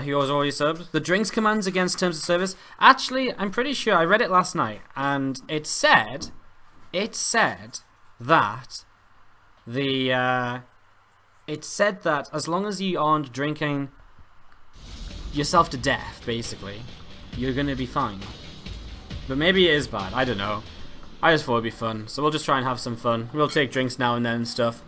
who was already subbed. The drinks commands against terms of service. Actually, I'm pretty sure I read it last night, and it said that as long as you aren't drinking yourself to death, basically, you're gonna be fine. But maybe it is bad. I don't know. I just thought it'd be fun, so we'll just try and have some fun. We'll take drinks now and then and stuff.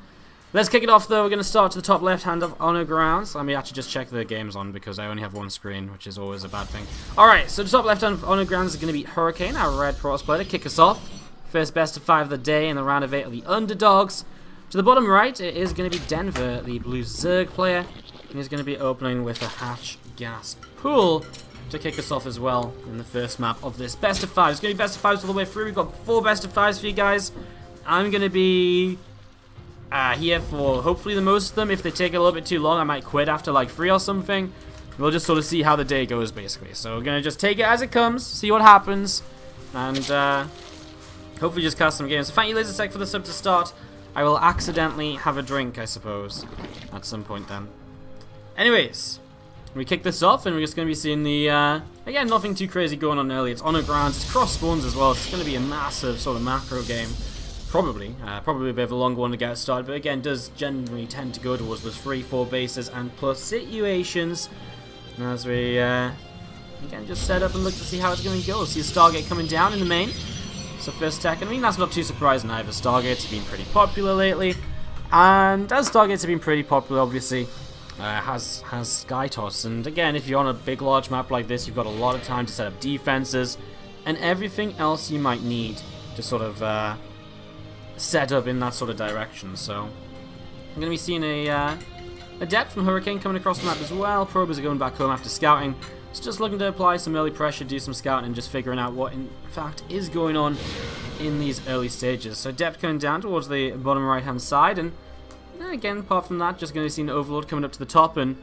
Let's kick it off though. We're going to start to the top left hand of Honor Grounds. Let me actually just check the games on because I only have one screen, which is always a bad thing. Alright, so the top left hand of Honor Grounds is going to be Hurricane, our red Protoss player, to kick us off. First best of 5 of the day in the round of 8 of the Underdogs. To the bottom right, it is going to be Denver, the blue Zerg player. And he's going to be opening with a hatch gas pool to kick us off as well in the first map of this best of 5. It's going to be best of 5s all the way through. We've got 4 best of 5s for you guys. I'm going to be here for hopefully the most of them. If they take a little bit too long, I might quit after like 3 or something. We'll just sort of see how the day goes, basically. So we're going to just take it as it comes, see what happens, and hopefully just cast some games. So thank you, LaserSec, for the sub to start. I will accidentally have a drink, I suppose, at some point then. Anyways, we kick this off, and we're just going to be seeing the, again, nothing too crazy going on early. It's Honor Grounds, it's cross spawns as well. It's going to be a massive sort of macro game. Probably a bit of a long one to get started, but again, does generally tend to go towards those 3-4 bases and plus situations. As we, again, just set up and look to see how it's going to go. See a Stargate coming down in the main. So first tech, and I mean, that's not too surprising either. Stargates have been pretty popular lately, and as Stargates have been pretty popular, obviously, has Skytoss. And again, if you're on a big, large map like this, you've got a lot of time to set up defenses and everything else you might need to sort of set up in that sort of direction. So I'm going to be seeing a depth from Hurricane coming across the map as well. Probers are going back home after scouting. It's just looking to apply some early pressure, do some scouting, and just figuring out what in fact is going on in these early stages. So depth coming down towards the bottom right hand side, and again, apart from that, just going to be seeing Overlord coming up to the top, and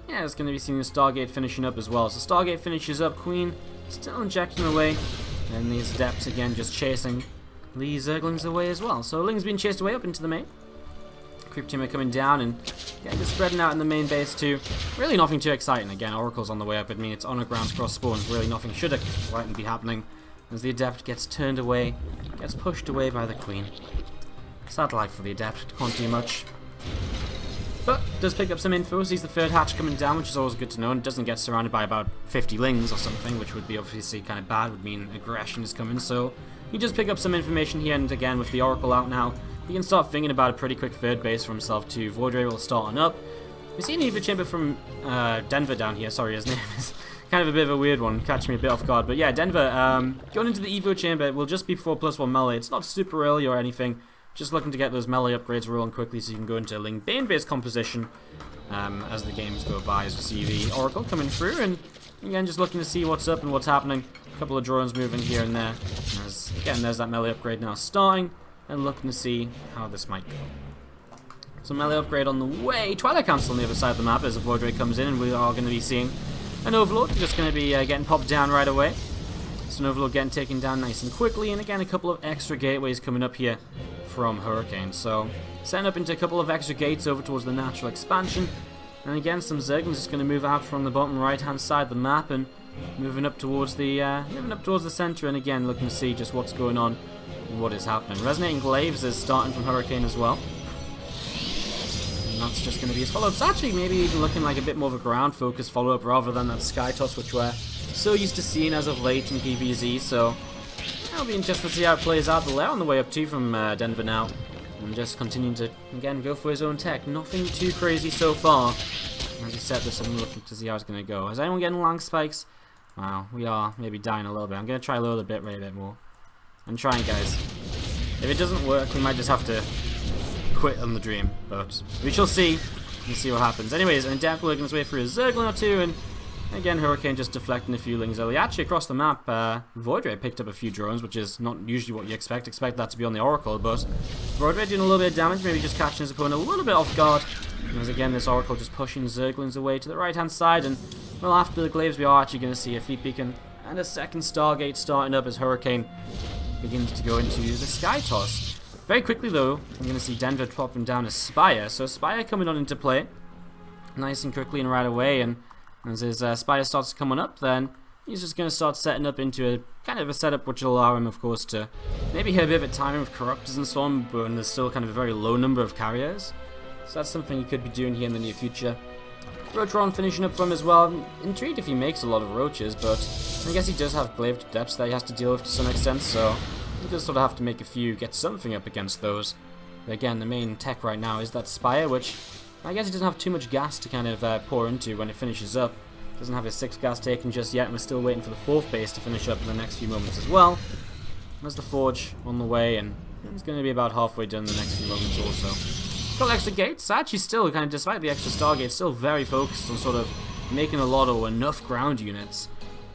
yeah, it's going to be seeing the Stargate finishing up as well. So Stargate finishes up, Queen still injecting away, and these Adepts again just chasing these Zerglings away as well. So Ling's being chased away up into the main. Creep team are coming down and yeah, just spreading out in the main base too. Really nothing too exciting. Again, Oracle's on the way up. I mean, it's Honor Grounds cross spawns. Really nothing should exciting be happening as the Adept gets turned away, gets pushed away by the Queen. Sad life for the Adept. Can't do much. But does pick up some info. Sees the third hatch coming down, which is always good to know. And doesn't get surrounded by about 50 Lings or something, which would be obviously kind of bad. Would mean aggression is coming. So you just pick up some information here, and again with the Oracle out now, he can start thinking about a pretty quick third base for himself too. Voidray will start on up. We see an Evo Chamber from Denver down here. Sorry, his name is kind of a bit of a weird one. Catch me a bit off guard. But yeah, Denver going into the Evo Chamber will just be for +1 melee. It's not super early or anything. Just looking to get those melee upgrades rolling quickly so you can go into a Ling Bane-based composition as the games go by. As we see the Oracle coming through, and again just looking to see what's up and what's happening. A couple of drones moving here and there. Again, there's that melee upgrade now starting, and looking to see how this might go. So melee upgrade on the way. Twilight Council on the other side of the map as a Void Ray comes in, and we are going to be seeing an Overlord just going to be getting popped down right away. So an Overlord getting taken down nice and quickly, and again a couple of extra gateways coming up here from Hurricane. So setting up into a couple of extra gates over towards the natural expansion, and again some Zerglings just going to move out from the bottom right hand side of the map and moving up towards the center, and again looking to see just what's going on and what is happening. Resonating Glaives is starting from Hurricane as well. And that's just going to be his follow-up. It's actually maybe even looking like a bit more of a ground-focused follow-up rather than that Skytoss which we're so used to seeing as of late in PvZ. So it'll be interesting to see how it plays out. The lair on the way up too from Denver now, and just continuing to again go for his own tech. Nothing too crazy so far. As he set this up and looking to see how it's going to go. Is anyone getting lang spikes? Wow, we are maybe dying a little bit. I'm going to try lower the bit rate a bit more. I'm trying, guys. If it doesn't work, we might just have to quit on the dream, but we shall see and see what happens. Anyways, and Adept working his way through a Zergling or two, and again Hurricane just deflecting a few Lings early. Actually, across the map, Voidray picked up a few drones, which is not usually what you expect. Expect that to be on the Oracle, but Voidray doing a little bit of damage, maybe just catching his opponent a little bit off guard. As again, this Oracle just pushing Zerglings away to the right-hand side, and well, after the Glaives, we are actually going to see a Fleet Beacon and a second Stargate starting up as Hurricane begins to go into the Skytoss. Very quickly, though, I'm going to see Denver dropping down a Spire. So Spire coming on into play nice and quickly and right away, and As his spider starts coming up, then he's just going to start setting up into a kind of a setup which will allow him, of course, to maybe hit a bit of a timing with Corruptors and so on, but there's still kind of a very low number of carriers. So that's something he could be doing here in the near future. Roachron finishing up for him as well. I'm intrigued if he makes a lot of roaches, but I guess he does have Glaive Depths that he has to deal with to some extent, so he does sort of have to make a few, get something up against those. But again, the main tech right now is that Spire, which I guess he doesn't have too much gas to kind of pour into when it finishes up. Doesn't have his 6th gas taken just yet, and we're still waiting for the 4th base to finish up in the next few moments as well. There's the Forge on the way, and it's going to be about halfway done in the next few moments also. Got extra gates, actually still, kind of despite the extra Stargates, still very focused on sort of making a lot or enough ground units.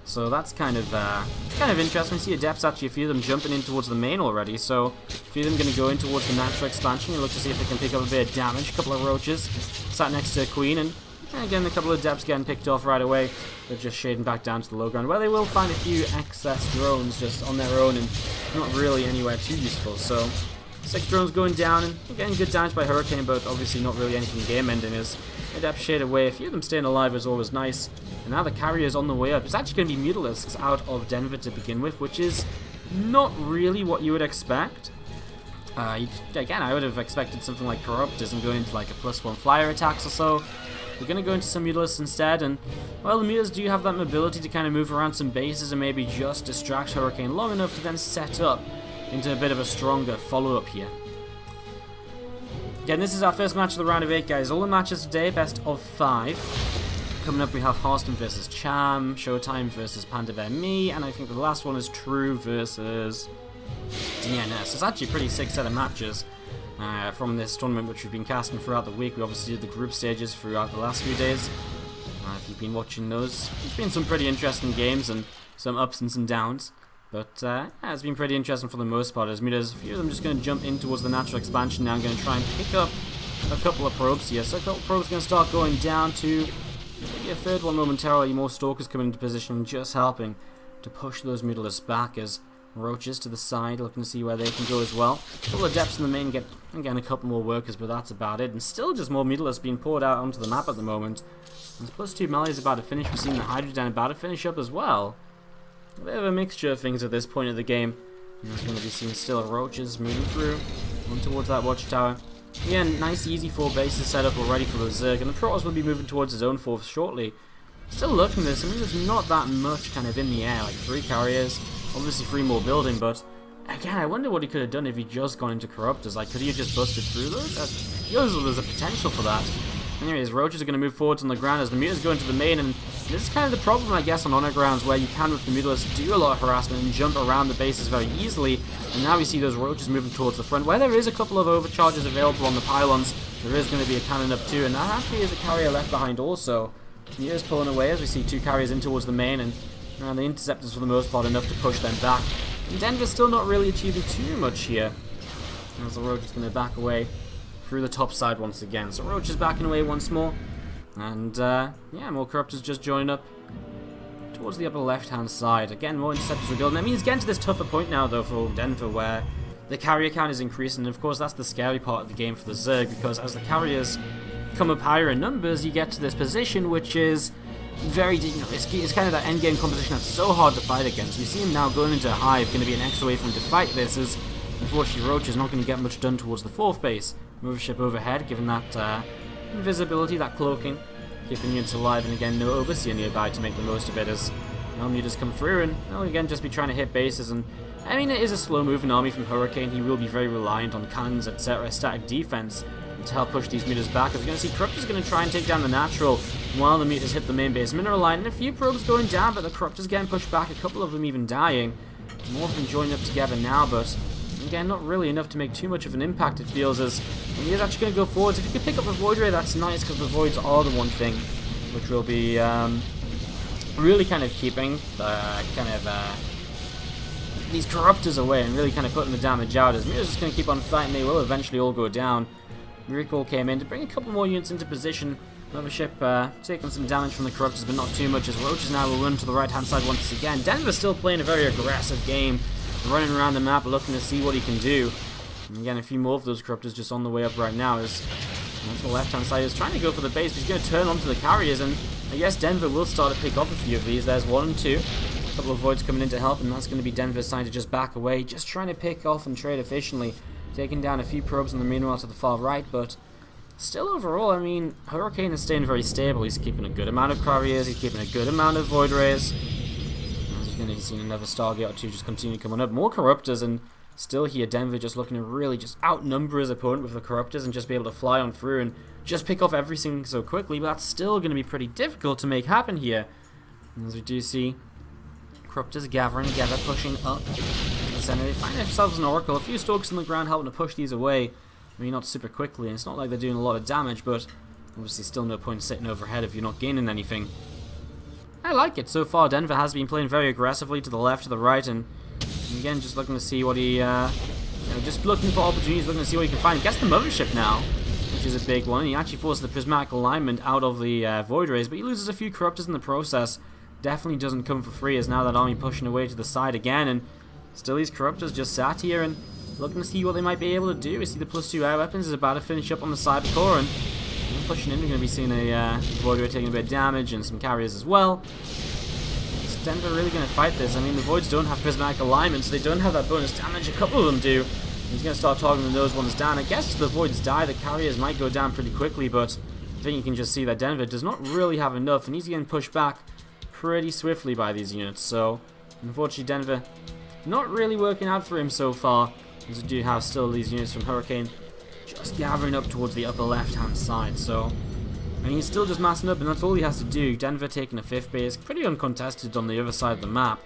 So that's kind of interesting. We see Adepts, actually a few of them jumping in towards the main already, so a few of them going to go in towards the natural expansion. You look to see if they can pick up a bit of damage. A couple of roaches sat next to Queen, and again a couple of Adepts getting picked off right away. They're just shading back down to the low ground, where they will find a few excess drones just on their own and not really anywhere too useful. So 6 drones going down, and getting good damage by Hurricane, but obviously not really anything game-ending. As Adept shade away, a few of them staying alive is always nice. And now the carrier's on the way up. It's actually going to be Mutalisks out of Denver to begin with, which is not really what you would expect. Again, I would have expected something like Corruptors and going into like a +1 flyer attacks or so. We're going to go into some Mutalisks instead, and well, the Mutas do have that mobility to kind of move around some bases and maybe just distract Hurricane long enough to then set up into a bit of a stronger follow-up here. Again, this is our first match of the round of 8, guys. All the matches today, best of 5. Coming up, we have Harston versus Cham, Showtime versus Pandaver Me, and I think the last one is True versus DNS. It's actually a pretty sick set of matches from this tournament, which we've been casting throughout the week. We obviously did the group stages throughout the last few days. If you've been watching those, it's been some pretty interesting games and some ups and some downs. But yeah, it's been pretty interesting for the most part. As Mutas, a few of them just going to jump in towards the natural expansion now. I'm going to try and pick up a couple of probes here. So a couple of probes going to start going down to maybe a 3rd one momentarily. More Stalkers coming into position, just helping to push those Mutalisks back as Roaches to the side, looking to see where they can go as well. A couple of Depths in the main, get again a couple more workers, but that's about it. And still just more Mutalisks being poured out onto the map at the moment. And +2 melee is about to finish. We've seen the Hydrodan about to finish up as well. A bit of a mixture of things at this point of the game. There's going to be seen still Roaches moving through, on towards that watchtower. Again, nice easy 4 bases set up already for the Zerg, and the Protoss will be moving towards his own 4th shortly. Still looking at this, I mean there's not that much kind of in the air, like 3 carriers, obviously 3 more building, but again I wonder what he could have done if he just gone into Corruptors. Like, could he have just busted through those? I feel as though there's a potential for that. Anyways, Roaches are going to move forwards on the ground as the Mutas go into the main, and this is kind of the problem, I guess, on honor grounds, where you can, with the Mutalisks, do a lot of harassment and jump around the bases very easily. And now we see those Roaches moving towards the front, where there is a couple of overcharges available on the pylons. There is going to be a cannon up too, and that actually is a carrier left behind also. Mutas pulling away as we see 2 carriers in towards the main, and the Interceptors for the most part enough to push them back. And Denver's still not really achieving too much here, as the Roach is going to back away through the top side once again. So Roach is backing away once more, and yeah, more Corruptors just joining up towards the upper left hand side. Again, more Interceptors rebuilding. That means it's getting to this tougher point now though for Denver, where the carrier count is increasing, and of course that's the scary part of the game for the Zerg, because as the carriers come up higher in numbers, you get to this position which is very, it's kind of that end game composition that's so hard to fight against. We see him now going into a hive, going to be an extra way for him to fight this, as unfortunately Roach is not going to get much done towards the 4th base. Mothership overhead, given that invisibility, that cloaking, keeping units alive, and again no Overseer nearby to make the most of it as Mutas come through, and they'll again just be trying to hit bases. And I mean, it is a slow moving army from Hurricane. He will be very reliant on cannons, etc., static defense to help push these Mutas back. As we're going to see, Corruptor's going to try and take down the natural while the Mutas hit the main base mineral line, and a few probes going down, but the Corruptor's getting pushed back, a couple of them even dying. More of them joining up together now, but again, not really enough to make too much of an impact, it feels, as he is actually going to go forwards. If you can pick up a Void Ray, that's nice, because the Voids are the one thing which will be really kind of keeping these Corruptors away and really kind of putting the damage out. As Mira's just going to keep on fighting, they will eventually all go down. Recall came in to bring a couple more units into position. Mothership taking some damage from the Corruptors, but not too much, as Roaches now will run to the right hand side once again. Denver's still playing a very aggressive game, running around the map looking to see what he can do. And again, a few more of those Corruptors just on the way up right now, as On the left-hand side, he's trying to go for the base, but he's going to turn onto the carriers, and I guess Denver will start to pick off a few of these. There's 1 and 2. A couple of voids coming in to help, and that's going to be Denver's side to just back away, just trying to pick off and trade efficiently, taking down a few probes in the meanwhile to the far right, but still overall, I mean, Hurricane is staying very stable. He's keeping a good amount of carriers, he's keeping a good amount of void rays. As you're going to see another Stargate or 2 just continue coming up. More Corruptors, and still here Denver just looking to really just outnumber his opponent with the Corruptors and just be able to fly on through and just pick off everything so quickly, but that's still going to be pretty difficult to make happen here. And as we do see Corruptors gathering together, pushing up to the center. They find themselves an Oracle, a few Stalkers on the ground helping to push these away. I mean, not super quickly, and it's not like they're doing a lot of damage, but obviously still no point sitting overhead if you're not gaining anything. I like it. So far, Denver has been playing very aggressively to the left, to the right, and again, just looking to see what he, just looking for opportunities, looking to see what he can find. He gets the Mothership now, which is a big one. He actually forces the Prismatic Alignment out of the Void Rays, but he loses a few Corruptors in the process. Definitely doesn't come for free, as now that army pushing away to the side again, and still these Corruptors just sat here and looking to see what they might be able to do. We see the +2 air weapons is about to finish up on the Cyber Core, and pushing in, we're going to be seeing a Void Ray taking a bit of damage and some carriers as well. Is Denver really going to fight this? I mean, the Voids don't have Prismatic Alignment, so they don't have that bonus damage. A couple of them do. He's going to start targeting those ones down. I guess if the Voids die, the carriers might go down pretty quickly, but I think you can just see that Denver does not really have enough, and he's getting pushed back pretty swiftly by these units. So, unfortunately, Denver not really working out for him so far. As we do have still these units from Hurricane just gathering up towards the upper left-hand side. So, I mean, he's still just massing up, and that's all he has to do. Denver taking a 5th base, pretty uncontested on the other side of the map.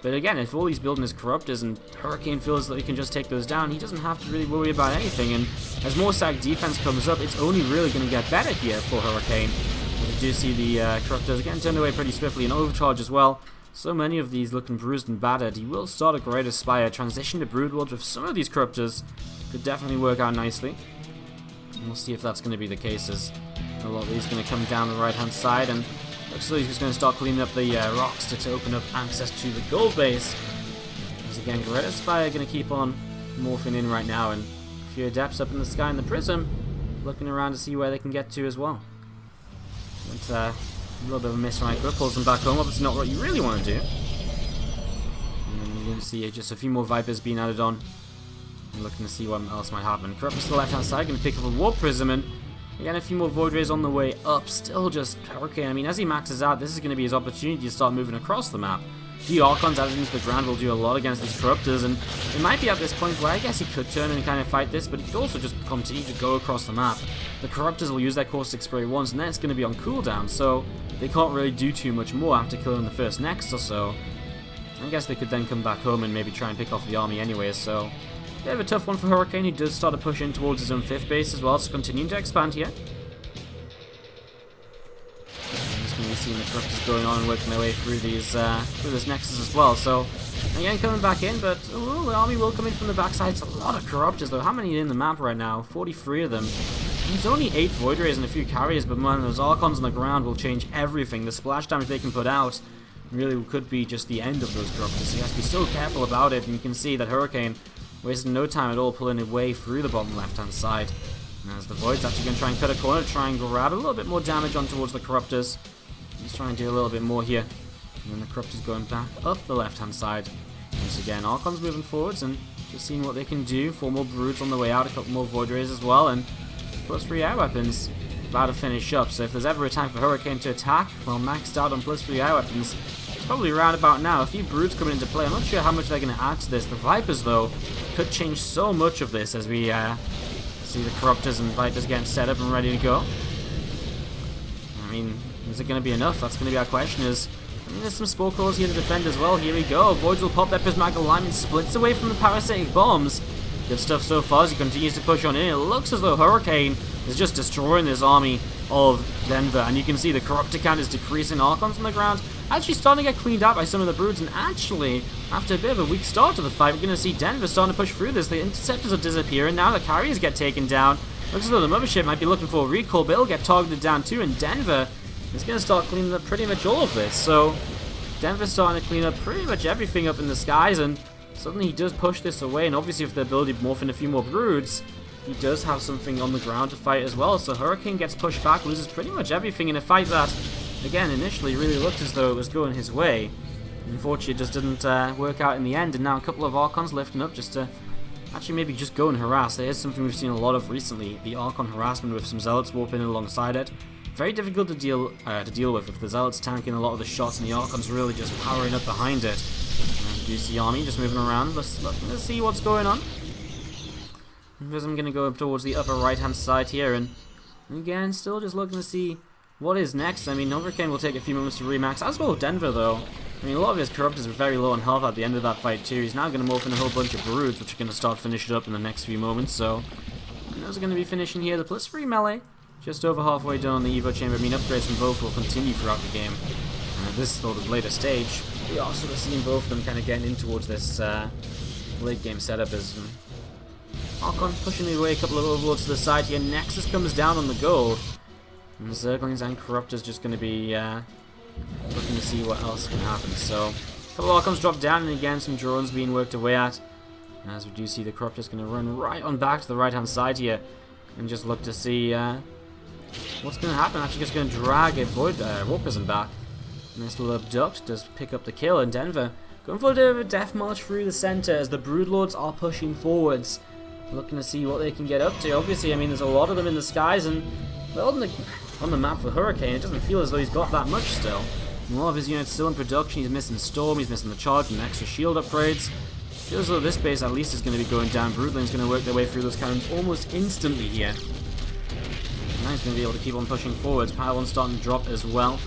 But again, if all he's building is Corruptors and Hurricane feels that he can just take those down, he doesn't have to really worry about anything. And as more SAC defense comes up, it's only really going to get better here for Hurricane. We do see the Corruptors getting turned away pretty swiftly, and overcharge as well. So many of these looking bruised and battered. He will start a Great Aspire, transition to Broodlords with some of these Corruptors. Could definitely work out nicely. And we'll see if that's going to be the case, as a lot of these going to come down the right-hand side, and looks like he's just going to start cleaning up the rocks to open up access to the gold base. As again, Great Aspire going to keep on morphing in right now, and a few Adepts up in the sky in the Prism, looking around to see where they can get to as well. But, a little bit of a miss right there, pulls them back home. Obviously not what you really want to do. And then you're going to see just a few more Vipers being added on. And looking to see what else might happen. Corruptors to the left hand side, going to pick up a Warp Prism, and again a few more Void Rays on the way up. Still just Hurricane. I mean, as he maxes out, this is going to be his opportunity to start moving across the map. The Archons added into the ground will do a lot against these Corruptors, and it might be at this point where I guess he could turn and kind of fight this, but he could also just continue to go across the map. The Corruptors will use their Caustic Spray once, and then it's going to be on cooldown, so they can't really do too much more after killing the first Nexus or so. I guess they could then come back home and maybe try and pick off the army anyway, so bit of a tough one for Hurricane. He does start to push in towards his own 5th base as well, so continuing to expand here. Just going to be seeing the Corruptors going on and working their way through these through this Nexus as well. So again, coming back in, but the army will come in from the backside. It's a lot of Corruptors though. How many in the map right now? 43 of them. There's only 8 Void Rays and a few carriers, but man, those Archons on the ground will change everything. The splash damage they can put out really could be just the end of those Corruptors. So you have to be so careful about it, and you can see that Hurricane wasting no time at all pulling it way through the bottom left-hand side. And as the Void's actually going to try and cut a corner, try and grab a little bit more damage on towards the Corruptors. He's trying to do a little bit more here. And then the Corruptors going back up the left-hand side. Once again, Archons moving forwards and just seeing what they can do. 4 more Broods on the way out, a couple more Void Rays as well, and +3 air weapons about to finish up. So if there's ever a time for Hurricane to attack, well, maxed out on +3 air weapons, it's probably around about now. A few Broods coming into play. I'm not sure how much they're going to add to this. The Vipers, though, could change so much of this as we see the Corruptors and Vipers getting set up and ready to go. I mean, is it going to be enough? That's going to be our question. There's some Spore Crawlers here to defend as well. Here we go. Voids will pop that Prismatic Alignment, splits away from the Parasitic Bombs. Good stuff so far as he continues to push on in. It looks as though Hurricane is just destroying this army of Denver, and you can see the Corruptor count is decreasing. Archons on the ground actually starting to get cleaned out by some of the Broods, and actually, after a bit of a weak start to the fight, we're going to see Denver starting to push through this. The Interceptors are disappearing, now the Carriers get taken down. Looks as though the Mothership might be looking for a recall, but it'll get targeted down too, and Denver is going to start cleaning up pretty much all of this. So, Denver's starting to clean up pretty much everything up in the skies, and suddenly he does push this away, and obviously with the ability to morph in a few more Broods, he does have something on the ground to fight as well. So Hurricane gets pushed back, loses pretty much everything in a fight that, again, initially really looked as though it was going his way. Unfortunately, it just didn't work out in the end, and now a couple of Archons lifting up just to actually maybe just go and harass. There is something we've seen a lot of recently, the Archon harassment with some Zealots warping in alongside it. Very difficult to deal with if the Zealots tanking a lot of the shots and the Archons really just powering up behind it. And you see Army just moving around. Let's see what's going on. Because I'm going to go up towards the upper right hand side here, and again, still just looking to see what is next. I mean, Hurricane will take a few moments to remax, as will Denver though. I mean, a lot of his Corruptors are very low on health at the end of that fight too. He's now going to morph in a whole bunch of Broods, which are going to start finishing up in the next few moments. So, those are going to be finishing here. The +3 melee, just over halfway done on the Evo Chamber. I mean, upgrades from both will continue throughout the game. At this sort of later stage, we are sort of seeing both of them kind of getting in towards this late game setup as Archon pushing away a couple of overlords to the side here. Nexus comes down on the gold. And the Zerglings and Corruptors just going to be looking to see what else can happen. So, a couple of Archons drop down, and again, some drones being worked away at. And as we do see, the Corruptors going to run right on back to the right-hand side here. And just look to see what's going to happen. Actually just going to drag a Void War Prison back. Nice little abduct does pick up the kill, and Denver going for a bit of a death march through the center as the Broodlords are pushing forwards. Looking to see what they can get up to. Obviously, I mean, there's a lot of them in the skies, and well, on the map for Hurricane, it doesn't feel as though he's got that much still. A lot of his units still in production. He's missing Storm, he's missing the charge and extra shield upgrades. Feels as though this base at least is going to be going down. Broodling's going to work their way through those cannons almost instantly here. Now he's going to be able to keep on pushing forwards. Power 1 starting to drop as well.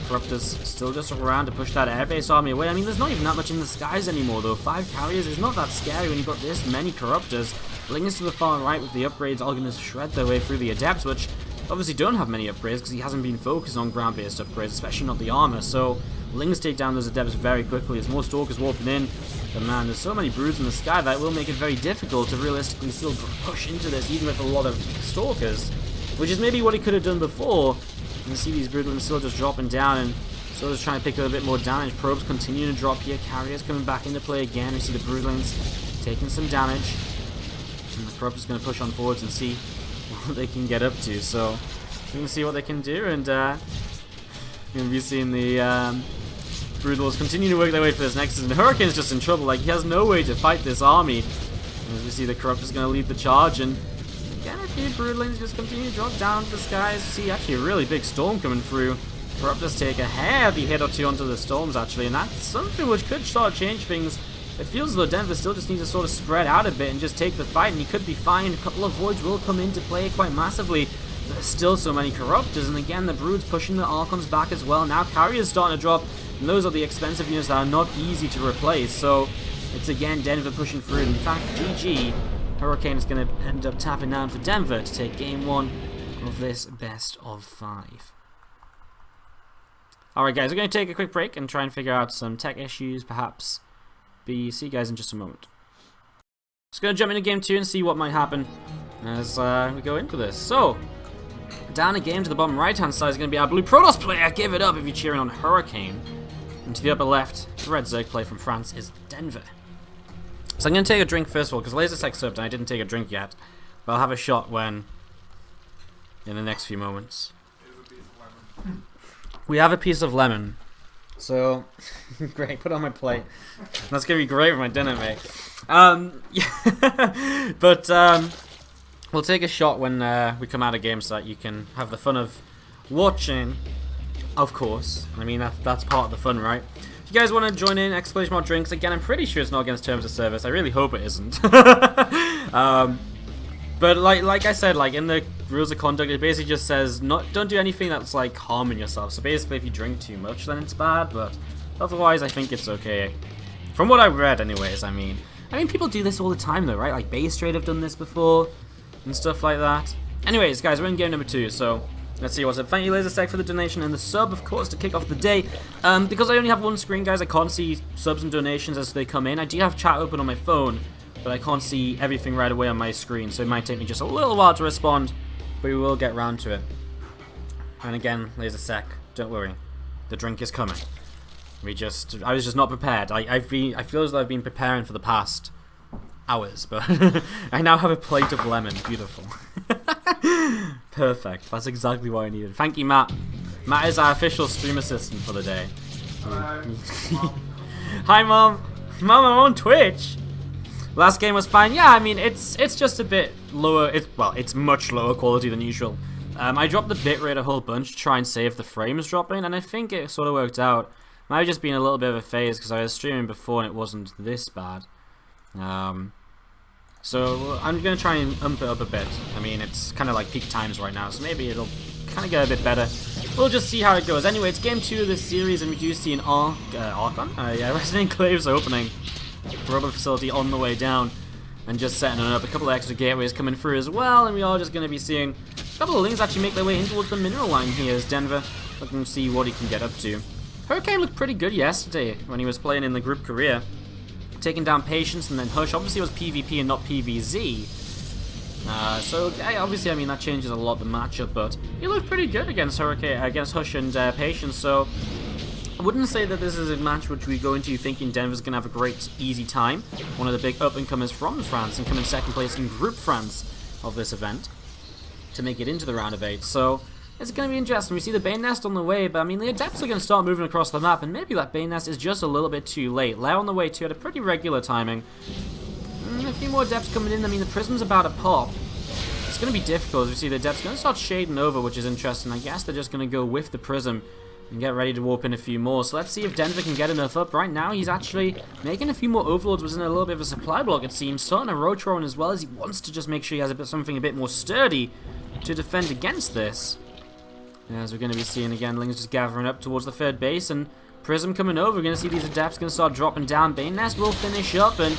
Corruptors still just around to push that airbase army away. I mean, there's not even that much in the skies anymore, though. 5 carriers is not that scary when you've got this many Corruptors. Lings to the far right with the upgrades are going to shred their way through the Adepts, which obviously don't have many upgrades because he hasn't been focused on ground-based upgrades, especially not the armor. So Lings take down those Adepts very quickly as more Stalkers warping in. But man, there's so many Broods in the sky that it will make it very difficult to realistically still push into this, even with a lot of Stalkers, which is maybe what he could have done before. You can see these Broodlings still just dropping down and still just trying to pick up a bit more damage. Probes continue to drop here. Carriers coming back into play again. We see the Broodlings taking some damage. And the Corruptor's going to push on forwards and see what they can get up to. So, we're going to see what they can do, and we're going to be seeing the Broodlords continue to work their way for this Nexus. And Hurricane's just in trouble. Like, he has no way to fight this army. And as we see, the Corruptor's going to lead the charge, and again, a few Broodlings just continue to drop down to the skies. See, actually, a really big storm coming through. Corruptors take a heavy hit or two onto the storms, actually, and that's something which could start to change things. It feels as though Denver still just needs to sort of spread out a bit and just take the fight, and he could be fine. A couple of Voids will come into play quite massively. There's still so many Corruptors, and again, the Broods pushing the Archons back as well. Now Carriers starting to drop, and those are the expensive units that are not easy to replace. So it's again Denver pushing through. In fact, GG, Hurricane is going to end up tapping down for Denver to take game 1 of this best of 5. Alright guys, we're going to take a quick break and try and figure out some tech issues, perhaps. See you guys in just a moment. Just going to jump into game 2 and see what might happen as we go into this. So, down a game to the bottom right hand side is going to be our blue Protoss player. Give it up if you're cheering on Hurricane. And to the upper left, the red Zerg play from France is Denver. So I'm going to take a drink first of all, because LaserSec subbed and I didn't take a drink yet. But I'll have a shot in the next few moments. We have a piece of lemon. So, great, put it on my plate. That's going to be great for my dinner, mate. Yeah. But we'll take a shot when we come out of game so that you can have the fun of watching, of course. I mean, that's part of the fun, right? If you guys want to join in, exclamation mark drinks, again, I'm pretty sure it's not against terms of service. I really hope it isn't. But like I said, like in the rules of conduct, it basically just says don't do anything that's like harming yourself. So basically, if you drink too much, then it's bad. But otherwise, I think it's okay. From what I read, anyways. I mean, people do this all the time, though, right? Like Base Trade have done this before and stuff like that. Anyways, guys, we're in game number 2, so let's see what's up. Thank you, LaserSec, for the donation and the sub, of course, to kick off the day. Because I only have one screen, guys, I can't see subs and donations as they come in. I do have chat open on my phone, but I can't see everything right away on my screen, so it might take me just a little while to respond, but we will get round to it. And again, LaserSec, don't worry, the drink is coming. I was just not prepared. I feel as though I've been preparing for the past hours, but I now have a plate of lemon. Beautiful. Perfect. That's exactly what I needed. Thank you, Matt. Matt is our official stream assistant for the day. Hello. Hi, Mom. Mom, I'm on Twitch. Last game was fine. Yeah, I mean, it's just a bit lower. It's much lower quality than usual. I dropped the bitrate a whole bunch to try and save the frames dropping, and I think it sort of worked out. Might have just been a little bit of a phase because I was streaming before and it wasn't this bad. So I'm going to try and ump it up a bit. I mean, it's kind of like peak times right now, so maybe it'll kind of get a bit better. We'll just see how it goes. Anyway, it's game 2 of this series, and we do see an Resident Enclave's opening. Rubber facility on the way down, and just setting it up. A couple of extra gateways coming through as well, and we are just going to be seeing a couple of Lings actually make their way in towards the mineral line here as Denver looking to see what he can get up to. Hurricane looked pretty good yesterday when he was playing in the group career. Taking down Patience and then Hush. Obviously it was PvP and not PvZ. So obviously, I mean, that changes a lot the matchup, but he looked pretty good against Hurricane, against Hush and Patience. So I wouldn't say that this is a match which we go into thinking Denver's going to have a great, easy time. One of the big up-and-comers from France and coming second place in Group France of this event to make it into the round of 8. So it's going to be interesting. We see the Bane Nest on the way, but I mean, the Adepts are going to start moving across the map, and maybe that Bane Nest is just a little bit too late. Lao on the way too at a pretty regular timing. A few more Adepts coming in. I mean, the Prism's about to pop. It's going to be difficult as we see the Adepts going to start shading over, which is interesting. I guess they're just going to go with the Prism and get ready to warp in a few more. So let's see if Denver can get enough up. Right now, he's actually making a few more Overlords. Was in a little bit of a supply block, it seems. Starting a Rotron as well, as he wants to just make sure he has something a bit more sturdy to defend against this. As we're going to be seeing again, Ling's just gathering up towards the third base, and Prism coming over. We're going to see these Adepts going to start dropping down. Bane Nest will finish up, and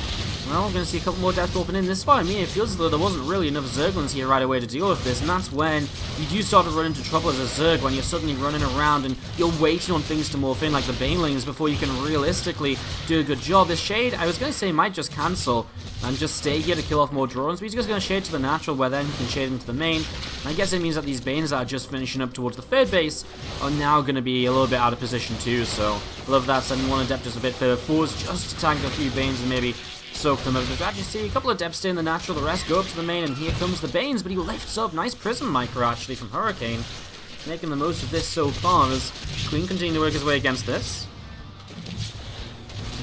well, we're going to see a couple more Adepts open in. This far, I mean, it feels as though there wasn't really enough Zerglings here right away to deal with this, and that's when you do start to run into trouble as a Zerg, when you're suddenly running around and you're waiting on things to morph in, like the Banelings, before you can realistically do a good job. This Shade, I was going to say, might just cancel and just stay here to kill off more drones, but he's just going to shade to the natural, where then he can shade into the main. And I guess it means that these Banes that are just finishing up towards the third base are now going to be a little bit out of position too, so love that, sending one Adept just a bit further forwards, just to tank a few Banes and maybe soak them up. But actually see a couple of Adepts stay in the natural, the rest go up to the main, and here comes the Banes, but he lifts up. Nice Prism micro actually from Hurricane, making the most of this so far as Queen continue to work his way against this.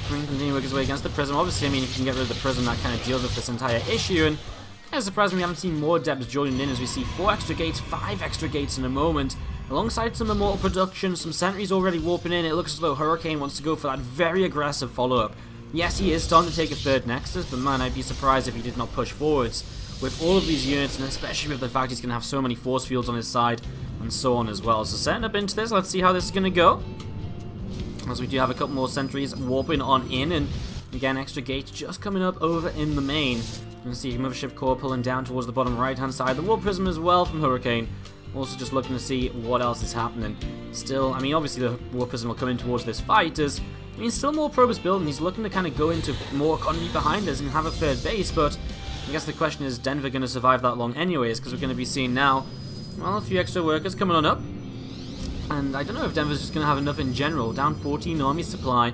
Queen continue to work his way against the Prism. Obviously, I mean, if you can get rid of the Prism, that kind of deals with this entire issue, and kind of surprised we haven't seen more Adepts joining in, as we see 4 extra gates, 5 extra gates in a moment, alongside some Immortal production, some sentries already warping in. It looks as though Hurricane wants to go for that very aggressive follow-up. Yes, he is starting to take a third Nexus, but man, I'd be surprised if he did not push forwards with all of these units, and especially with the fact he's going to have so many force fields on his side, and so on as well. So setting up into this, let's see how this is going to go. As we do have a couple more sentries warping on in, and again, extra gates just coming up over in the main. You can see Mothership Core pulling down towards the bottom right-hand side. The War Prism as well from Hurricane. Also just looking to see what else is happening. Still, I mean, obviously the War Prism will come in towards this fight, as I mean, still more probes building. He's looking to kind of go into more economy behind us and have a third base, but I guess the question is Denver going to survive that long anyways, because we're going to be seeing now, well, a few extra workers coming on up. And I don't know if Denver's just going to have enough in general. Down 14 army supply.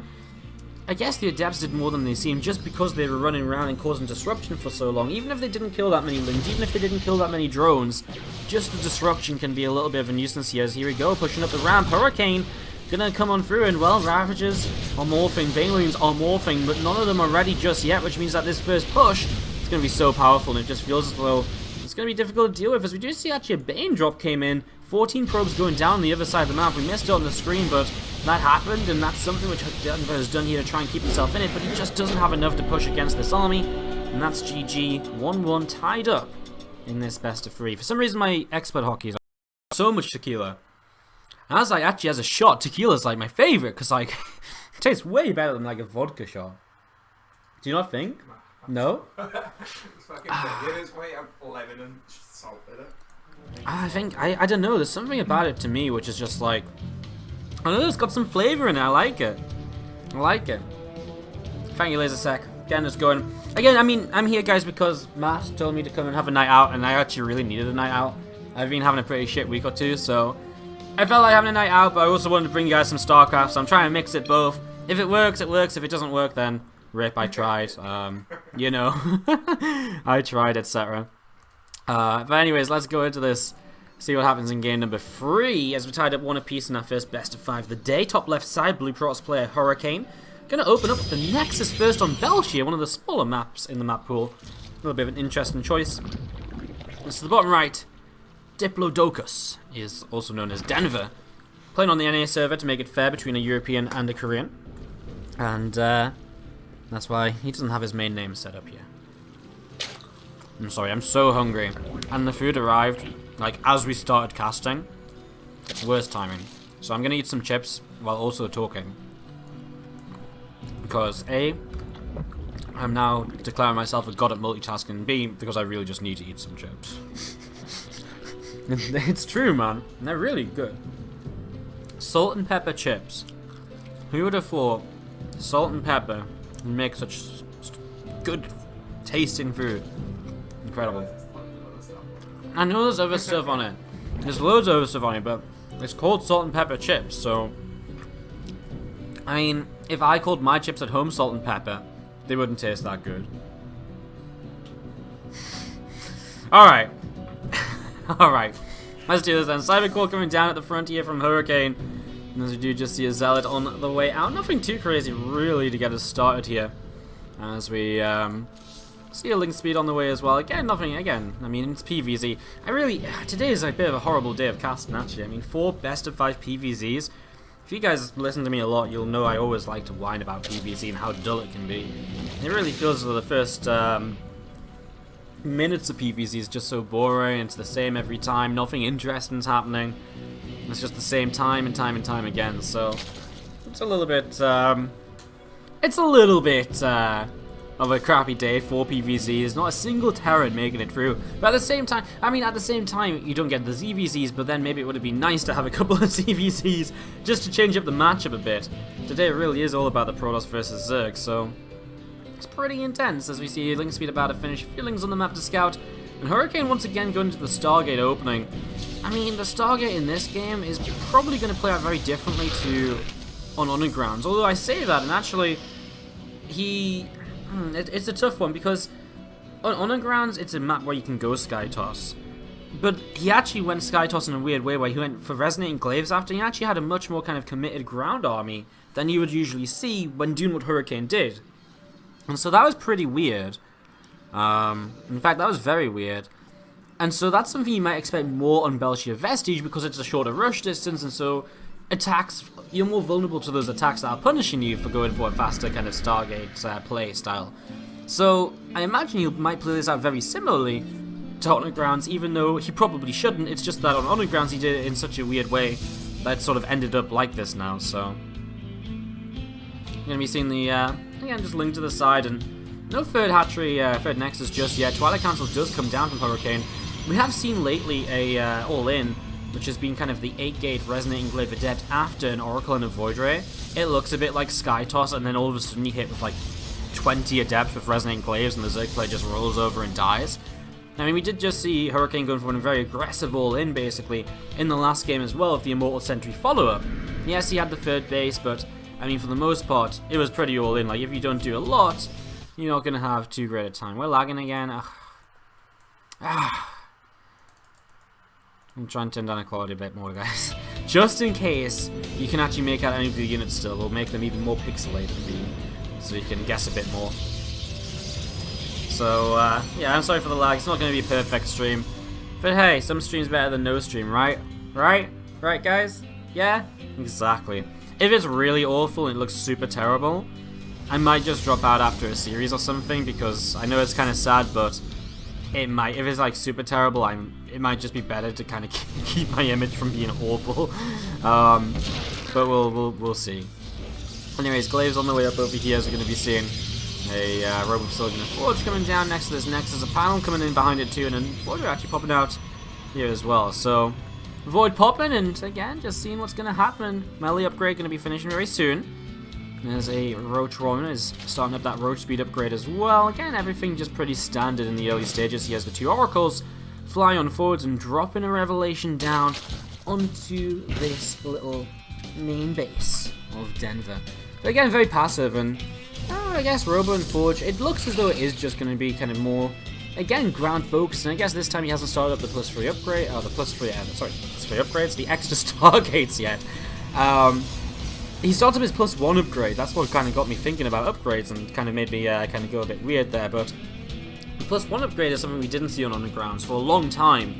I guess the Adepts did more than they seemed, just because they were running around and causing disruption for so long. Even if they didn't kill that many Lings, even if they didn't kill that many drones, just the disruption can be a little bit of a nuisance here. As here we go, pushing up the ramp. Hurricane gonna come on through, and well, Ravages are morphing, Banelings are morphing, but none of them are ready just yet, which means that this first push is gonna be so powerful, and it just feels as though it's gonna be difficult to deal with. As we do see actually a Bane drop came in, 14 probes going down the other side of the map. We missed it on the screen, but that happened, and that's something which Denver has done here to try and keep himself in it, but he just doesn't have enough to push against this army, and that's GG. 1-1 tied up in this best of 3. For some reason, my expert hockey is so much tequila. And as like, actually, as a shot, tequila's like my favorite, because like, it tastes way better than like a vodka shot. Do you not think? No? It's fucking beginner's way of lemon and salt in it. I think, I don't know, there's something about it to me which is just like, I don't know, it's got some flavor in it. I like it. I like it. Thank you, LaserSec. Again, just going. Again, I mean, I'm here, guys, because Matt told me to come and have a night out, and I actually really needed a night out. I've been having a pretty shit week or two, so I felt like having a night out, but I also wanted to bring you guys some StarCraft, so I'm trying to mix it both. If it works, it works. If it doesn't work, then Rip, I tried. You know, I tried, etc. But anyways, let's go into this. See what happens in game number 3 as we tied up 1 apiece in our first best of 5 of the day. Top left side, Blue Protoss player Hurricane. Going to open up the Nexus first on Belshire, one of the smaller maps in the map pool. A little bit of an interesting choice. This is the bottom right. Diplodocus is also known as Denver. Playing on the NA server to make it fair between a European and a Korean. And that's why he doesn't have his main name set up here. I'm sorry, I'm so hungry. And the food arrived, like, as we started casting. Worst timing. So I'm going to eat some chips while also talking. Because A, I'm now declaring myself a god at multitasking, and B, because I really just need to eat some chips. It's true, man. They're really good. Salt and pepper chips. Who would have thought salt and pepper would make such good tasting food? Incredible. I know there's other stuff on it. There's loads of other stuff on it, but it's called salt and pepper chips, so... I mean, if I called my chips at home salt and pepper, they wouldn't taste that good. Alright. Alright. Let's do this then. Cybercore coming down at the front here from Hurricane. And as we do just see a Zealot on the way out. Nothing too crazy really to get us started here. As we see a link speed on the way as well. Again, nothing, again, I mean, it's PvZ. Today is a bit of a horrible day of casting actually. I mean, 4 best of 5 PvZs. If you guys listen to me a lot, you'll know I always like to whine about PvZ and how dull it can be. It really feels as though the first minutes of PvZ is just so boring. It's the same every time. Nothing interesting's happening. It's just the same time and time and time again. So it's a little bit of a crappy day for PvZs. Not a single Terran making it through. But at the same time, you don't get the ZVZs, but then maybe it would have been nice to have a couple of ZVZs just to change up the matchup a bit. Today it really is all about the Protoss versus Zerg, so it's pretty intense as we see link speed about to finish. Feelings on the map to scout. And Hurricane once again going to the Stargate opening. I mean, the Stargate in this game is probably going to play out very differently to on Undergrounds. Although I say that, and actually, it's a tough one because on Undergrounds it's a map where you can go Sky Toss, but he actually went Sky Toss in a weird way where he went for Resonating Glaives after. He actually had a much more kind of committed ground army than you would usually see when doing what Hurricane did, and so that was pretty weird. In fact, that was very weird, and so that's something you might expect more on Belshire Vestige because it's a shorter rush distance, and so attacks, you're more vulnerable to those attacks that are punishing you for going for a faster kind of Stargate play style. So I imagine you might play this out very similarly to Undergrounds, even though he probably shouldn't. It's just that on Undergrounds he did it in such a weird way that sort of ended up like this now. So you're gonna be seeing the again just link to the side, and no third hatchery, third Nexus just yet. Twilight Council does come down from Hurricane. We have seen lately a all-in, which has been kind of the 8-gate Resonating Glaive Adept after an Oracle and a Void Ray. It looks a bit like Sky Toss, and then all of a sudden you hit with like 20 Adepts with Resonating Glaives, and the Zerg player just rolls over and dies. I mean, we did just see Hurricane going for a very aggressive all-in, basically, in the last game as well, of the Immortal Sentry follow-up. Yes, he had the third base, but, I mean, for the most part, it was pretty all-in. Like, if you don't do a lot, you're not going to have too great a time. We're lagging again. I'm trying to turn down the quality a bit more, guys. Just in case you can actually make out any of the units still, we'll make them even more pixelated for you, so you can guess a bit more. So, yeah, I'm sorry for the lag. It's not going to be a perfect stream. But hey, some stream's better than no stream, right? Right? Right, guys? Yeah? Exactly. If it's really awful and it looks super terrible, I might just drop out after a series or something, because I know it's kind of sad, but it might, if it's like super terrible, it might just be better to kind of keep my image from being awful. But we'll see. Anyways, Glaive's on the way up over here, as we're going to be seeing a Robo Facility and a Forge coming down next to this Nexus, a panel coming in behind it too, and then Void actually popping out here as well. So Void popping, and again, just seeing what's going to happen. Melee upgrade going to be finishing very soon. There's a Roach Roman is starting up that Roach speed upgrade as well. Again, everything just pretty standard in the early stages. He has the 2 Oracles fly on forwards and dropping a Revelation down onto this little main base of Denver. But again, very passive, and I guess Robo and Forge, it looks as though it is just going to be kind of more, again, ground focused, and I guess this time he hasn't started up the +3 upgrade, +3 upgrades, the extra Stargates yet. He started his +1 upgrade, that's what kind of got me thinking about upgrades and kind of made me kind of go a bit weird there, but the +1 upgrade is something we didn't see on Undergrounds for a long time.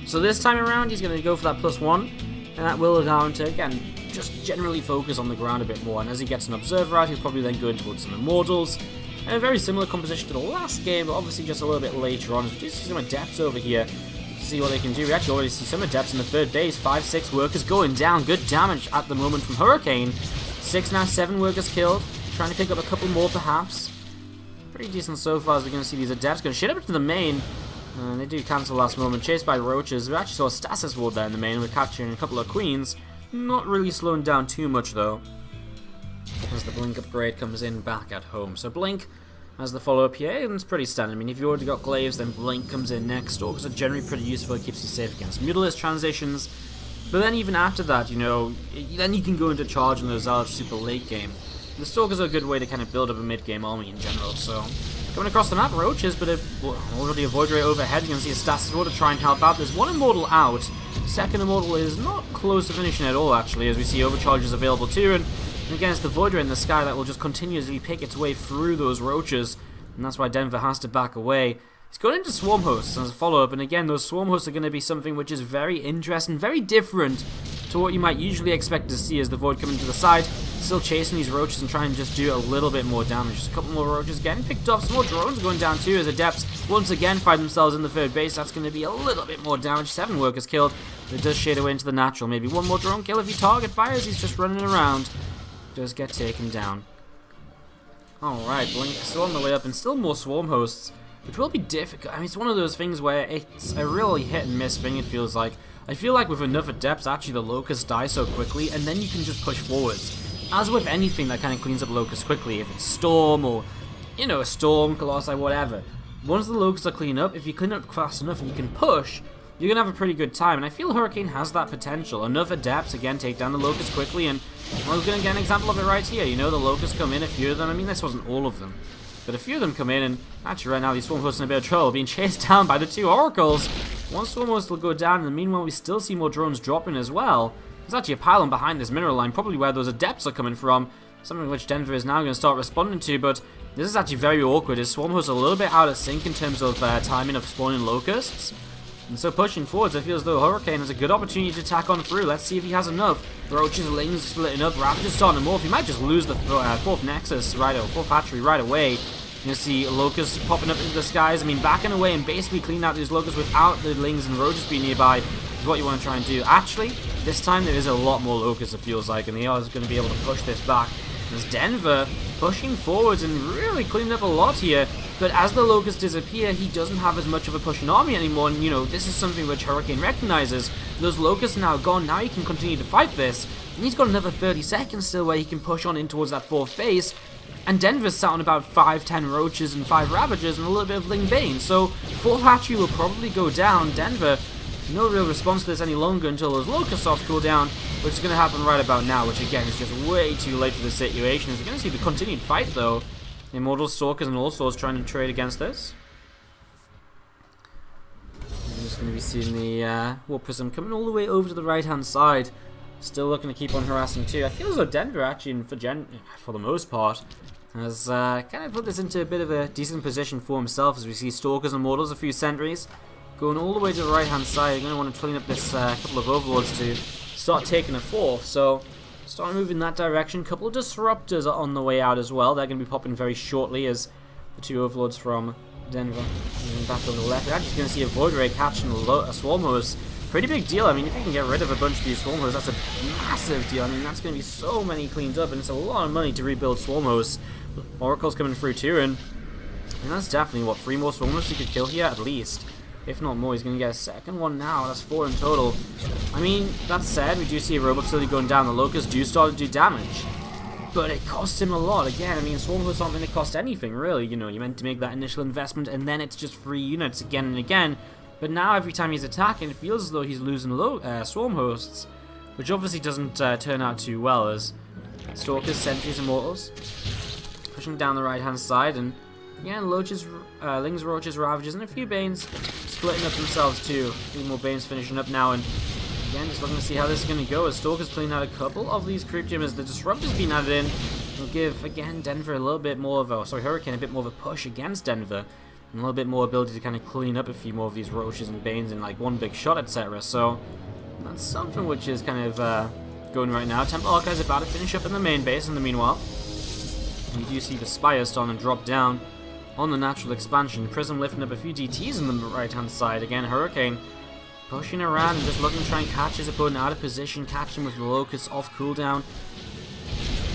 So this time around he's going to go for that +1, and that will allow him to, again, just generally focus on the ground a bit more, and as he gets an Observer out, he'll probably then go towards some Immortals, and a very similar composition to the last game, but obviously just a little bit later on. So we do see some Adepts over here to see what they can do. We actually already see some Adepts in the third base, 5-6 workers going down, good damage at the moment from Hurricane. 6 now, 7 workers killed, trying to pick up a couple more perhaps. Pretty decent so far as we're going to see these Adepts going to shit up into the main. And they do cancel last moment, chased by Roaches. We actually saw a Stasis Ward there in the main, we're capturing a couple of Queens. Not really slowing down too much though, as the Blink upgrade comes in back at home. So Blink as the follow-up here, and it's pretty standard. I mean, if you already got Glaives, then Blink comes in next. Stalkers are generally pretty useful, it keeps you safe against Mutalisk transitions. But then even after that, you know, then you can go into charge in those Zealots super late game. The Stalkers are a good way to kind of build up a mid-game army in general, so... Coming across the map, Roaches, but already a Void Ray overhead. You can see a Stasis Ward to try and help out. There's one Immortal out. Second Immortal is not close to finishing at all, actually, as we see Overcharges available too. And again, it's the Void Ray in the sky that will just continuously pick its way through those Roaches. And that's why Denver has to back away. He's going into Swarm Hosts as a follow-up. And again, those Swarm Hosts are going to be something which is very interesting, very different to what you might usually expect to see as the Void coming to the side. Still chasing these Roaches and trying to just do a little bit more damage. Just a couple more Roaches getting picked up. Some more drones going down too as Adepts once again find themselves in the third base. That's going to be a little bit more damage. 7 workers killed. It does shade away into the natural. Maybe one more drone kill if you target fires. He's just running around. Does get taken down. Alright, Blink still on the way up and still more Swarm Hosts, which will be difficult. I mean, it's one of those things where it's a really hit and miss thing, it feels like. I feel like with enough Adepts, actually the Locusts die so quickly, and then you can just push forwards. As with anything that kind of cleans up Locusts quickly, if it's Storm or, you know, a Storm, Colossi, whatever. Once the Locusts are cleaned up, if you clean up fast enough and you can push, you're going to have a pretty good time. And I feel Hurricane has that potential. Enough Adepts, again, take down the Locusts quickly, and we're going to get an example of it right here. You know, the Locusts come in, a few of them. I mean, this wasn't all of them, but a few of them come in, and actually right now these Swarm Hosts are in a bit of trouble, being chased down by the 2 Oracles. One Swarm Host will go down, and meanwhile we still see more drones dropping as well. There's actually a pylon behind this mineral line, probably where those Adepts are coming from, something which Denver is now going to start responding to, but this is actually very awkward. His Swarm Host are a little bit out of sync in terms of timing of spawning Locusts, and so pushing forwards, I feel as though Hurricane has a good opportunity to attack on through. Let's see if he has enough. Roaches, Lings splitting up, Raptors starting to morph. He might just lose the 4th Nexus, right, or 4th Hatchery right away. You see Locusts popping up into the skies. I mean, backing away and basically cleaning out these Locusts without the Lings and Roaches being nearby is what you want to try and do. Actually, this time there is a lot more Locusts, it feels like, and they are going to be able to push this back. There's Denver pushing forwards and really cleaning up a lot here. But as the Locusts disappear, he doesn't have as much of a pushing army anymore. And, you know, this is something which Hurricane recognizes. Those Locusts are now gone. Now he can continue to fight this. And he's got another 30 seconds still where he can push on in towards that 4th base. And Denver's sat on about 5-10 Roaches and 5 Ravagers and a little bit of Ling Bane. So 4th Hatchery will probably go down. Denver, no real response to this any longer until those Locusts off cool down, which is going to happen right about now, which again is just way too late for the situation. As we're going to see the continued fight though. Immortal, Stalkers, and all sorts trying to trade against this. I'm just going to be seeing the Warp Prism coming all the way over to the right-hand side. Still looking to keep on harassing too. I feel as though Denver actually, for the most part, has kind of put this into a bit of a decent position for himself as we see Stalkers and Mortals, a few sentries, going all the way to the right-hand side. You're going to want to clean up this couple of Overlords to start taking a 4th. So start moving that direction. Couple of Disruptors are on the way out as well. They're going to be popping very shortly as the 2 Overlords from Denver moving back on the left. We're actually going to see a Void Ray catching a Swarm Host. Pretty big deal. I mean, if you can get rid of a bunch of these Swarm Hosts, that's a massive deal. I mean, that's going to be so many cleaned up, and it's a lot of money to rebuild Swarm Hosts. Oracle's coming through too, and that's definitely, what, 3 more Swarm Hosts he could kill here at least. If not more, he's going to get a second one now. That's 4 in total. I mean, that said, we do see a Robot Facility going down. The Locusts do start to do damage, but it costs him a lot. Again, I mean, Swarm Hosts aren't going to cost anything, really. You know, you're meant to make that initial investment, and then it's just free units again and again. But now, every time he's attacking, it feels as though he's losing Swarm Hosts, which obviously doesn't turn out too well as Stalkers, Sentries, Immortals. pushing down the right-hand side, and again, Lings, Roaches, Ravages, and a few Banes splitting up themselves too. A few more Banes finishing up now, and again, just looking to see how this is going to go as Stalker's playing out a couple of these Creep Jammers. The Disruptor's been added in. Will give, again, Denver a little bit more of a, sorry, Hurricane a bit more of a push against Denver. And a little bit more ability to kind of clean up a few more of these Roaches and Banes in like one big shot, etc. So, that's something which is kind of going right now. Temple Archive's about to finish up in the main base in the meanwhile. We do see the Spire starting to drop down on the natural expansion. Prism lifting up a few DTs on the right-hand side. Again, Hurricane pushing around and just looking to try and catch his opponent out of position, catch him with the Locust off cooldown.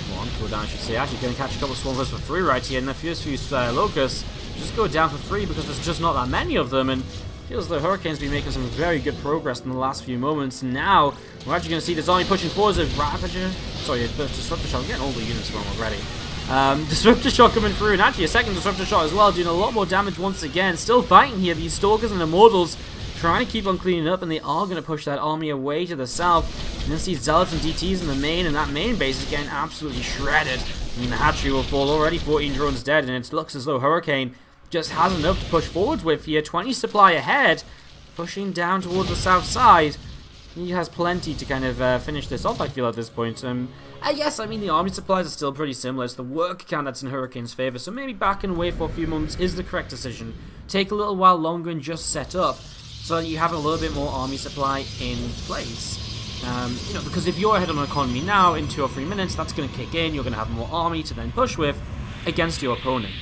Well, on cooldown, I should say. Actually, going to catch a couple of Swarmers for free right here, and the first few Locusts just go down for free because there's just not that many of them, and feels as though Hurricane's been making some very good progress in the last few moments. Now, we're actually going to see this army pushing forwards with Ravager. Sorry, Disruptor Shot. I'm getting all the units wrong already. Disruptor Shot coming through, and actually a second Disruptor Shot as well, doing a lot more damage once again. Still fighting here, these Stalkers and Immortals trying to keep on cleaning up, and they are going to push that army away to the south. And then see Zealots and DTs in the main, and that main base is getting absolutely shredded. I mean, the hatchery will fall already, 14 drones dead, and it looks as though Hurricane just has enough to push forwards with here. 20 supply ahead, pushing down towards the south side. He has plenty to kind of finish this off, I feel, at this point. Yes, I mean, the army supplies are still pretty similar. It's the work count that's in Hurricane's favor, so maybe backing away for a few months is the correct decision. Take a little while longer and just set up so that you have a little bit more army supply in place. You know, because if you're ahead on an economy now, in 2 or 3 minutes, that's going to kick in. You're going to have more army to then push with against your opponent.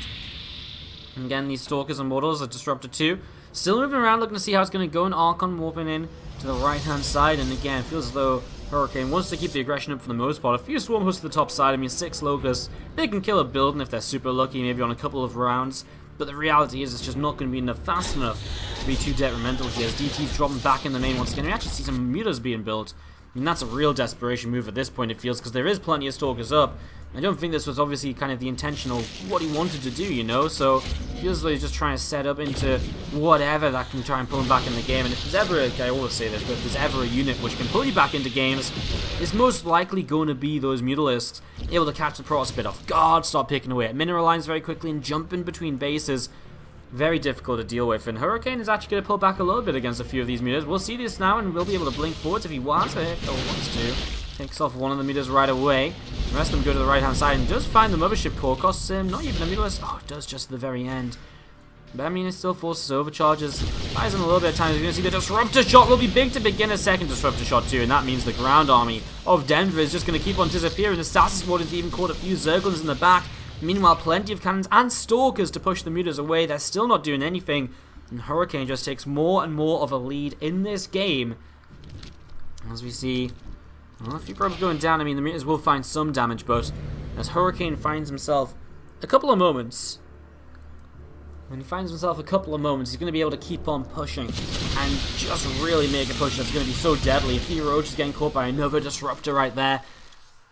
And again, these Stalkers and Mortals are disrupted too. Still moving around, looking to see how it's going to go. An Archon warping in to the right-hand side. And again, it feels as though Hurricane wants to keep the aggression up for the most part. A few Swarm Hosts to the top side. I mean, 6 Locusts. They can kill a building if they're super lucky, maybe on a couple of rounds. But the reality is, it's just not going to be enough fast enough to be too detrimental here. As DT's dropping back in the main once again. We actually see some mutas being built. I mean, that's a real desperation move at this point, it feels, because there is plenty of Stalkers up. I don't think this was obviously kind of the intentional what he wanted to do, you know, so it feels like he's just trying to set up into whatever that can try and pull him back in the game. And if there's ever, I always say this, but if there's ever a unit which can pull you back into games, it's most likely going to be those Mutalisks, able to catch the Protoss a bit off guard, start picking away at mineral lines very quickly, and jumping between bases. Very difficult to deal with, and Hurricane is actually going to pull back a little bit against a few of these mutas. We'll see this now, and we'll be able to blink forwards if he wants to. Takes off one of the mutas right away. The rest of them go to the right-hand side, and does find the Mothership Core. Costs him not even a mutalist. Oh, it does just at the very end. But I mean, it still forces overcharges. Buys him a little bit of time. You're going to see the Disruptor Shot will be big to begin a second Disruptor Shot too, and that means the ground army of Denver is just going to keep on disappearing. The Stasis Warden's even caught a few Zerglings in the back. Meanwhile, plenty of cannons and Stalkers to push the mutas away. They're still not doing anything. And Hurricane just takes more and more of a lead in this game. As we see, well, a few probes going down. I mean, the mutas will find some damage, but as Hurricane finds himself a couple of moments, he's going to be able to keep on pushing and just really make a push that's going to be so deadly. A few Roaches getting caught by another Disruptor right there.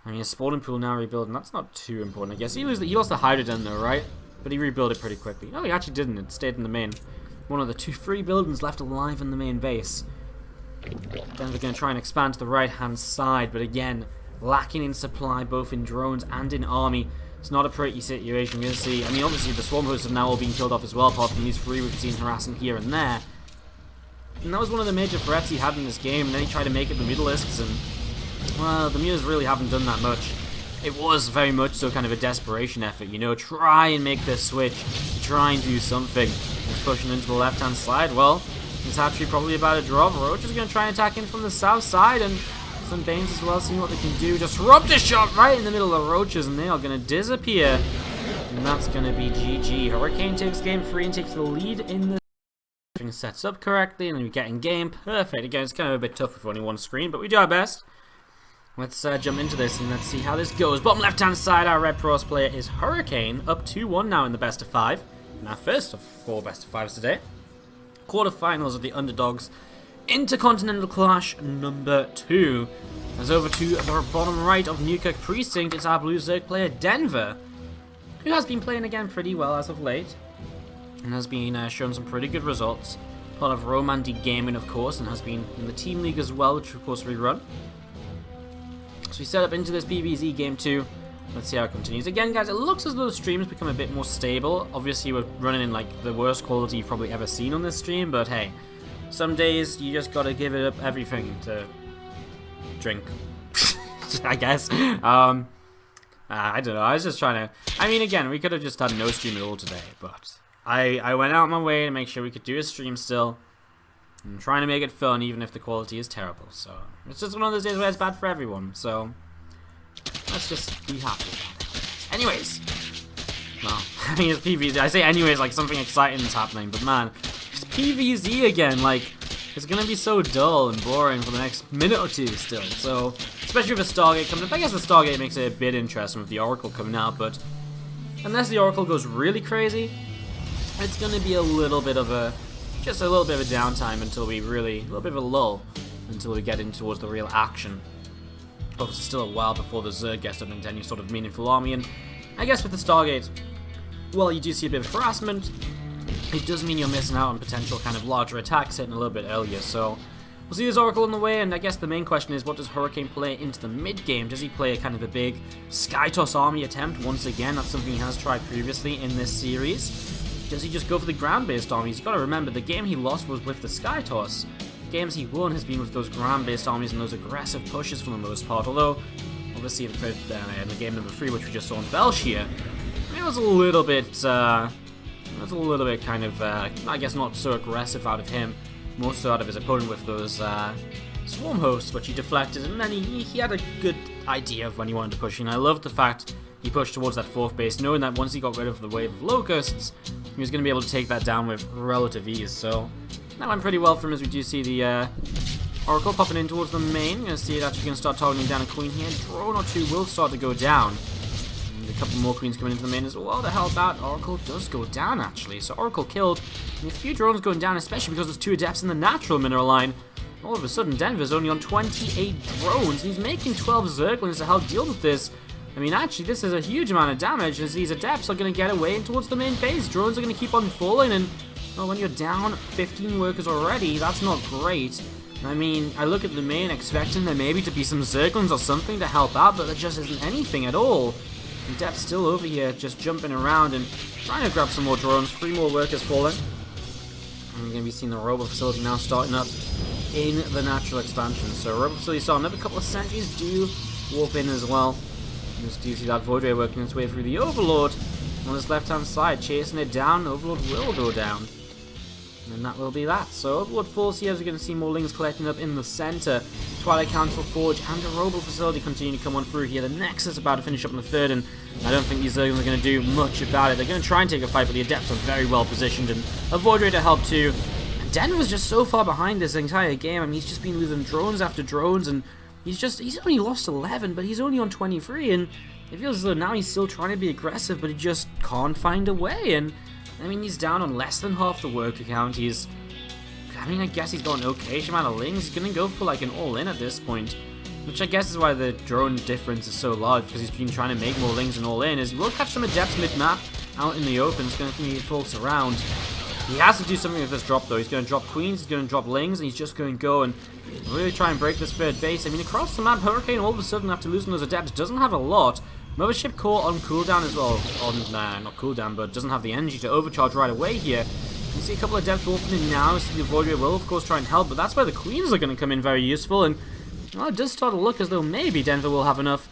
I mean, his spawning pool now rebuilding. That's not too important, I guess. He lost the Hydrogen though, right? But he rebuilt it pretty quickly. No, he actually didn't. It stayed in the main. One of the 3 buildings left alive in the main base. Then they're going to try and expand to the right-hand side, but again, lacking in supply, both in drones and in army. It's not a pretty situation. We're going to see. I mean, obviously the Swarm Hosts have now all been killed off as well, apart from these 3 we've seen harassing here and there. And that was one of the major threats he had in this game. And then he tried to make it the Mutalisks, and well, the mutas really haven't done that much. It was very much so kind of a desperation effort, you know, try and make this switch, try and do something. He's pushing into the left-hand side. Well, this hatchery probably about to drop. Roach is going to try and attack in from the south side, and some Banes as well, seeing what they can do. Disruptor Shot right in the middle of the Roaches, and they are going to disappear. And that's going to be GG. Hurricane takes game 3 and takes the lead in the... Everything sets up correctly, and then we get in game. Perfect. Again, it's kind of a bit tough with only one screen, but we do our best. Let's jump into this and let's see how this goes. Bottom left-hand side, our Red Protoss player is Hurricane, up 2-1 now in the best of 5. And our first of 4 best of 5s today. Quarterfinals of the Underdogs Intercontinental Clash number 2. As over to the bottom right of Newkirk Precinct, it's our Blue Zerg player Denver, who has been playing again pretty well as of late, and has been shown some pretty good results. Part of Romandy Gaming, of course, and has been in the Team League as well, which of course we run. So we set up into this PvZ game 2. Let's see how it continues. Again, guys, it looks as though the stream's become a bit more stable. Obviously, we're running in, like, the worst quality you've probably ever seen on this stream, but hey, some days you just gotta give it up everything to drink, I guess. I don't know, I was just trying to... I mean, again, we could have just had no stream at all today, but I went out my way to make sure we could do a stream still. I'm trying to make it fun, even if the quality is terrible, so... It's just one of those days where it's bad for everyone, so... Let's just be happy about it. Anyways. Well, I mean, it's PvZ. I say anyways like something exciting is happening, but man, it's PvZ again. Like, it's gonna be so dull and boring for the next minute or two still. So, especially with the Stargate coming up. I guess the Stargate makes it a bit interesting with the Oracle coming out, but unless the Oracle goes really crazy, it's gonna be a little bit of a, just a little bit of a downtime until we really, a little bit of a lull until we get in towards the real action. Obviously still a while before the Zerg gets up into any sort of meaningful army, and I guess with the Stargate, well, you do see a bit of harassment. It does mean you're missing out on potential kind of larger attacks hitting a little bit earlier, so we'll see this Oracle on the way, and I guess the main question is, what does Hurricane play into the mid-game? Does he play a kind of a big Skytoss army attempt once again? That's something he has tried previously in this series. Does he just go for the ground-based armies? You've got to remember, the game he lost was with the Skytoss. Games he won has been with those ground-based armies and those aggressive pushes for the most part, although obviously in the game number 3, which we just saw in Belshire, it was a little bit kind of, I guess not so aggressive out of him, more so out of his opponent with those swarm hosts, which he deflected, and then he had a good idea of when he wanted to push, and I loved the fact he pushed towards that 4th base, knowing that once he got rid of the wave of locusts, he was going to be able to take that down with relative ease, so... That went pretty well for him, as we do see the Oracle popping in towards the main. You're going to see it actually going to start targeting down a queen here. Drone or two will start to go down. And a couple more queens coming into the main as well to help out. Oracle does go down, actually. So Oracle killed. And a few drones going down, especially because there's 2 adepts in the natural mineral line. All of a sudden, Denver's only on 28 drones. And he's making 12 Zerglings to help deal with this. I mean, actually, this is a huge amount of damage, as these adepts are going to get away and towards the main base. Drones are going to keep on falling, and... well, when you're down 15 workers already, that's not great. I mean, I look at the main expecting there maybe to be some Zerglings or something to help out, but there just isn't anything at all. And Dep's still over here, just jumping around and trying to grab some more drones. 3 more workers falling. And we're going to be seeing the robot facility now starting up in the natural expansion. So robot facility starting up, a couple of sentries do warp in as well. You just do see that Void Ray working its way through the Overlord on this left-hand side, chasing it down. Overlord will go down. And that will be that. So Overlord falls here, as we're going to see more Lings collecting up in the center. Twilight Council Forge and the Robo Facility continue to come on through here. The Nexus about to finish up in the 3rd, and I don't think these Zerglings are going to do much about it. They're going to try and take a fight, but the Adepts are very well positioned, and a Void Ray to help too. And Denver's just so far behind this entire game. I mean, he's just been losing drones after drones, and he's only lost 11, but he's only on 23, and it feels as though now he's still trying to be aggressive, but he just can't find a way. And I mean, he's down on less than half the worker count. I mean, I guess he's got an okay amount of Lings. He's going to go for like an all-in at this point, which I guess is why the drone difference is so large, because he's been trying to make more Lings and all-in. He will catch some Adepts mid-map out in the open. It's going to be full surround. He has to do something with this drop, though. He's going to drop Queens, he's going to drop Lings, and he's just going to go and really try and break this 3rd base. I mean, across the map, Hurricane all of a sudden, after losing those Adepts, doesn't have a lot. Mothership Core on cooldown as well. Not cooldown, but doesn't have the energy to overcharge right away here. You see a couple of Adepts warping in now. So the Void Ray will, of course, try and help, but that's where the Queens are going to come in very useful. And well, it does start to look as though maybe Denver will have enough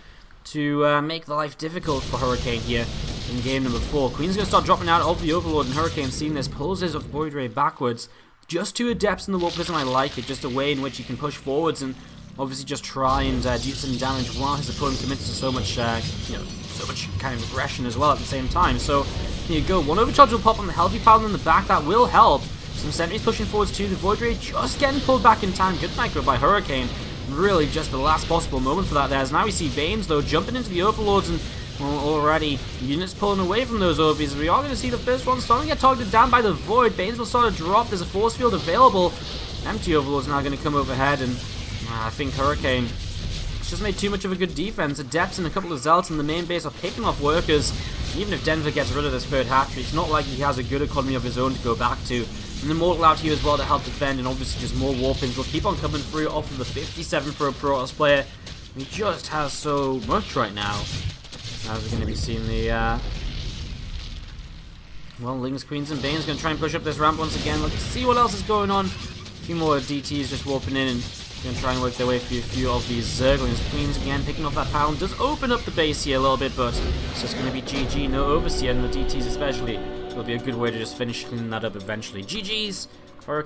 to make the life difficult for Hurricane here in game number 4. Queen's going to start dropping out of the Overlord, and Hurricane, seeing this, pulls his Void Ray backwards. Just 2 Adepts in the warp prism. I like it. Just a way in which he can push forwards and obviously just try and do some damage while his opponent commits to so much, so much kind of aggression as well at the same time. So here you go. 1 overcharge will pop on the Healthy Paladin in the back. That will help. Some sentries pushing forwards too. The Void Ray just getting pulled back in time. Good micro by Hurricane. Really just the last possible moment for that there. As now we see Veins, though, jumping into the Overlords, and well, already units pulling away from those Orbies. We are going to see the first one starting to get targeted down by the Void. Banes will start to drop. There's a force field available. Empty Overlord's now going to come overhead, and I think Hurricane just made too much of a good defense. Adepts and a couple of Zealots in the main base are picking off workers. Even if Denver gets rid of this 3rd hatchery, it's not like he has a good economy of his own to go back to. And the Mortal out here as well to help defend, and obviously just more warpings will keep on coming through off of the 57 for a Protoss player. He just has so much right now. As we're going to be seeing the, well, Lings, Queens, and Bane's going to try and push up this ramp once again. Let's see what else is going on. A few more DTs just warping in and going to try and work their way through a few of these Zerglings. Queens again picking up that pound. Does open up the base here a little bit, but it's just going to be GG. No Overseer and the DTs especially. It'll be a good way to just finish cleaning that up eventually. GG's for